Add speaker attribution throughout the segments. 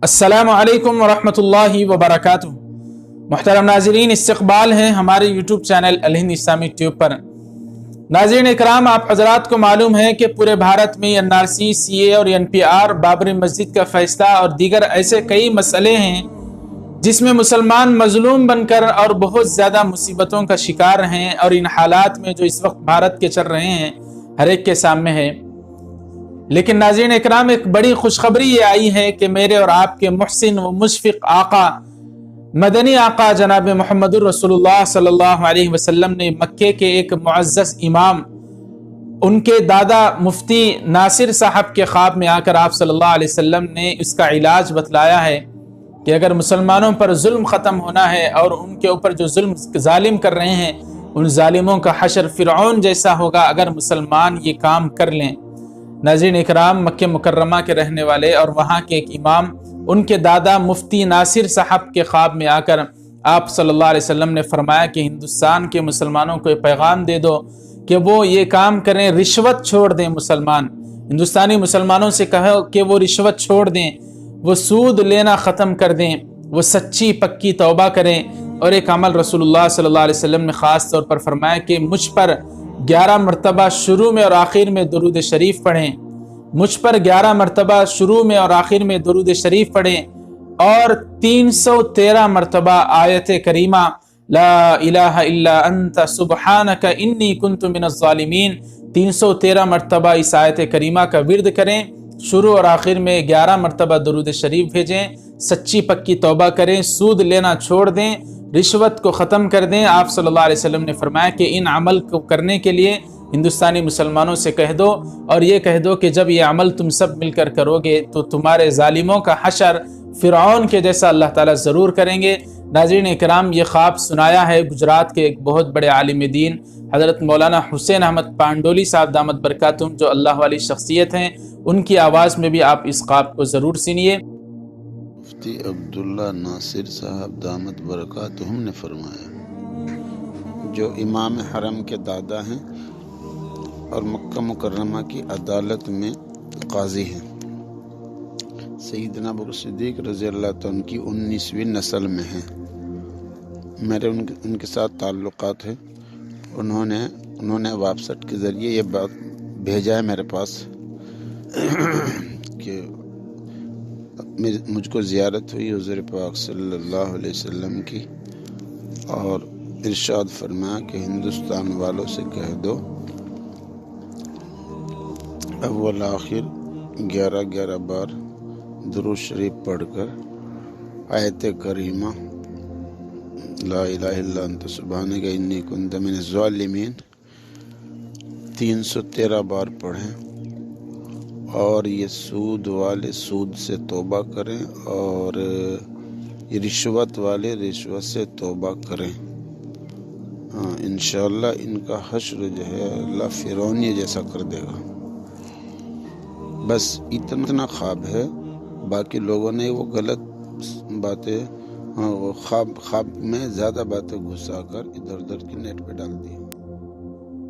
Speaker 1: अस्सलामु अलैकुम वरहमतुल्लाहि वबरकातुहू। मुहतरम नाज़रीन, इस्तक़बाल है हमारे यूट्यूब चैनल अल हिंद इस्लामी ट्यूब पर। नाज़रीन इकराम, आप हज़रात को मालूम है कि पूरे भारत में NRC, CA और NPR, बाबरी मस्जिद का फैसला और दीगर ऐसे कई मसले हैं जिसमें मुसलमान मजलूम बनकर और बहुत ज़्यादा मुसीबतों का शिकार हैं। और इन हालात में जो इस वक्त भारत के चल रहे हैं हर एक के सामने है। लेकिन नाज़रीन इकराम, एक बड़ी खुशखबरी ये आई है कि मेरे और आपके मुहसिन व मुशफ़िक़ आका, मदनी आका जनाब मुहम्मदुर रसूलुल्लाह सल्लल्लाहु अलैहि वसल्लम ने मक्के के एक मुअज़्ज़ज़ इमाम, उनके दादा मुफ्ती नासिर साहब के ख्वाब में आकर आप सल्लल्लाहु अलैहि वसल्लम ने इसका इलाज बतलाया है कि अगर मुसलमानों पर जुल्म ख़त्म होना है और उनके ऊपर जो जुल्म जालिम कर रहे हैं उन जालिमों का हशर फ़िरऔन जैसा होगा अगर मुसलमान ये काम कर लें। नाज़रीन इकराम, मक्के मुकर्रमा के रहने वाले और वहाँ के एक इमाम, उनके दादा मुफ्ती नासिर साहब के ख्वाब में आकर आप सल्लल्लाहु अलैहि वसल्लम ने फरमाया कि हिंदुस्तान के मुसलमानों को पैगाम दे दो कि वो ये काम करें, रिश्वत छोड़ दें। मुसलमान हिंदुस्तानी मुसलमानों से कहो कि वो रिश्वत छोड़ दें, वो सूद लेना ख़त्म कर दें, वो सच्ची पक्की तौबा करें। और एक अमल रसूलुल्लाह सल्लल्लाहु अलैहि वसल्लम ने ख़ास तौर पर फरमाया कि मुझ पर 11 मरतबा शुरू में और आखिर में दुरूद शरीफ पढ़ें, मुझ पर 11 मरतबा शुरू में और आखिर में दुरूद शरीफ पढ़ें और 313 मरतबा आयत करीमा ला इलाहा इल्ला अंता सुब्हानका इन्नी कुन्तु मिनज़ ज़ालिमीन 313 मरतबा इस आयत करीमा का विर्द करें। शुरू और आखिर में 11 मरतबा दुरूद शरीफ भेजें, सच्ची पक्की तौबा करें, सूद लेना छोड़ दें, रिश्वत को ख़त्म कर दें। आप सल्लल्लाहु अलैहि वसल्लम ने फरमाया कि इन अमल को करने के लिए हिंदुस्तानी मुसलमानों से कह दो और ये कह दो कि जब ये अमल तुम सब मिलकर करोगे तो तुम्हारे जालिमों का हशर फ़िरऔन के जैसा अल्लाह ताला ज़रूर करेंगे। नाज़रीन इकराम, ये ख्वाब सुनाया है गुजरात के एक बहुत बड़े आलिम दीन हज़रत मौलाना हुसैन अहमद पांडोली साहब दामत बरकातुहुम, जो अल्लाह वाली शख्सियत हैं। उनकी आवाज़ में भी आप इस ख्वाब को ज़रूर सुनिए।
Speaker 2: मुफ्ती अब्दुल्ला नासिर साहब दामत बरकातुहुम ने फरमाया, जो इमाम हरम के दादा हैं और मक्का मुकर्रमा की अदालत में काजी हैं, सैयदना अबू बकर सिद्दीक़ रज़ी अल्लाह तआला उनकी 19वीं नस्ल में हैं। मेरे उनके साथ ताल्लुक़ात है। उन्होंने वेबसाइट के ज़रिए ये बात भेजा है मेरे पास कि मुझको ज़ियारत हुई हुज़ूर पाक सल्लल्लाहु अलैहि वसल्लम की और इरशाद फरमाया कि हिंदुस्तान वालों से कह दो अव्वल आखिर 11 बार दुरूद शरीफ पढ़कर आयत करीमा ला इलाहा इल्ला अंता सुब्हानका इन्नी कुन्तु मिनज़ ज़ालिमीन 313 बार पढ़ें और ये सूद वाले सूद से तौबा करें और ये रिश्वत वाले रिश्वत से तौबा करें। इंशाअल्लाह इनका हश्र जो है अल्लाह फ़िरौनी जैसा कर देगा। बस इतना ख्वाब है, बाकी लोगों ने वो गलत बातें वो ख्वाब में ज़्यादा बातें घुसाकर इधर उधर की नेट पे डाल दी।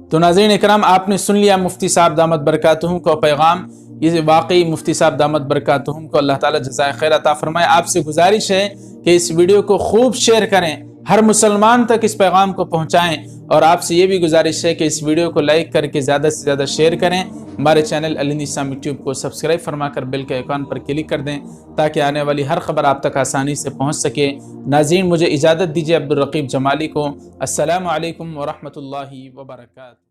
Speaker 1: तो नाज़रीन इकराम, आपने सुन लिया मुफ्ती साहब दामत बरकातुहुम का पैगाम। ये वाकई मुफ्ती साहब दामत बरकातुहुम को अल्लाह ताला जज़ाए खैर अता फरमाए। आपसे गुजारिश है कि इस वीडियो को खूब शेयर करें, हर मुसलमान तक इस पैगाम को पहुँचाएँ। और आपसे ये भी गुजारिश है कि इस वीडियो को लाइक करके ज़्यादा से ज़्यादा शेयर करें। हमारे चैनल अल हिंद इस्लामी ट्यूब को सब्सक्राइब फरमाकर बेल के आइकॉन पर क्लिक कर दें ताकि आने वाली हर खबर आप तक आसानी से पहुँच सके। नाज़रीन, मुझे इजाज़त दीजिए अब्दुल रकीब जमाली को। अस्सलामु अलैकुम व रहमतुल्लाहि व बरकातुहू।